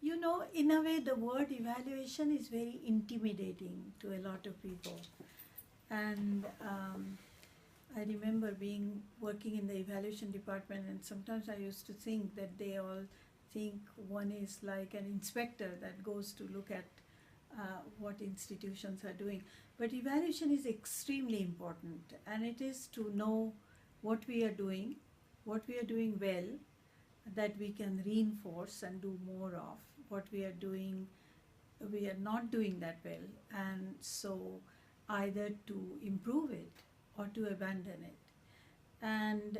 You know, in a way, the word evaluation is very intimidating to a lot of people. And I remember being working in the evaluation department, and sometimes I used to think that they all think one is like an inspector that goes to look at what institutions are doing. But evaluation is extremely important, and it is to know what we are doing well, that we can reinforce and do more of. What we are doing, we are not doing that well, and so either to improve it or to abandon it. And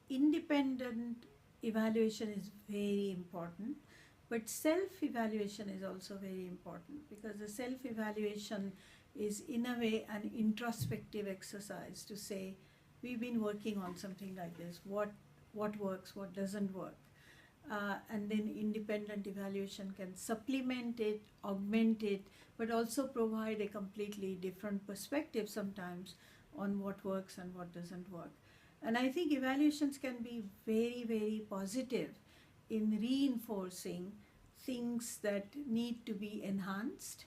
independent evaluation is very important, but self-evaluation is also very important, because the self-evaluation is in a way an introspective exercise to say, we've been working on something like this, what works, what doesn't work. And then independent evaluation can supplement it, augment it, but also provide a completely different perspective sometimes on what works and what doesn't work. And I think evaluations can be very, very positive in reinforcing things that need to be enhanced,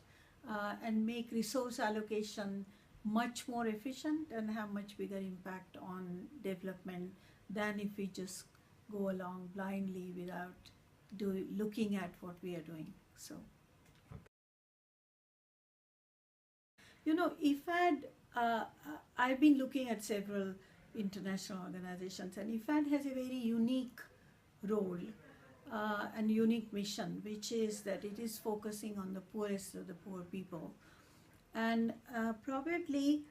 and make resource allocation much more efficient and have much bigger impact on development than if we just go along blindly without looking at what we are doing. So, you know, IFAD, I've been looking at several international organizations, and IFAD has a very unique role and unique mission, which is that it is focusing on the poorest of the poor people. And probably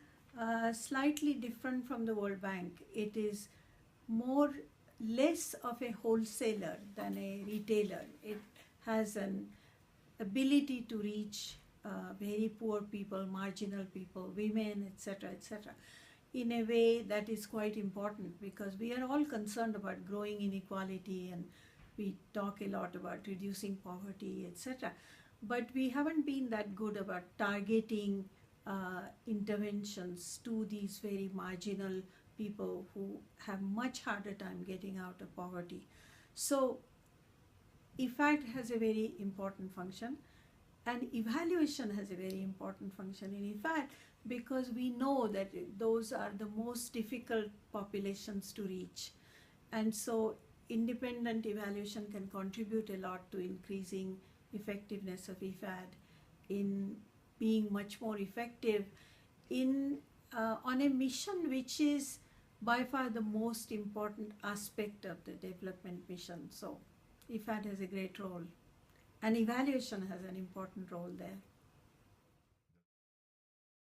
slightly different from the World Bank, it is less of a wholesaler than a retailer. It has an ability to reach very poor people, marginal people, women, etc., etc., in a way that is quite important, because we are all concerned about growing inequality, and we talk a lot about reducing poverty, etc. But we haven't been that good about targeting interventions to these very marginal people who have much harder time getting out of poverty. So IFAD has a very important function, and evaluation has a very important function in IFAD, because we know that those are the most difficult populations to reach. And so independent evaluation can contribute a lot to increasing effectiveness of IFAD in being much more effective in on a mission which is by far the most important aspect of the development mission. So IFAD has a great role, and evaluation has an important role there.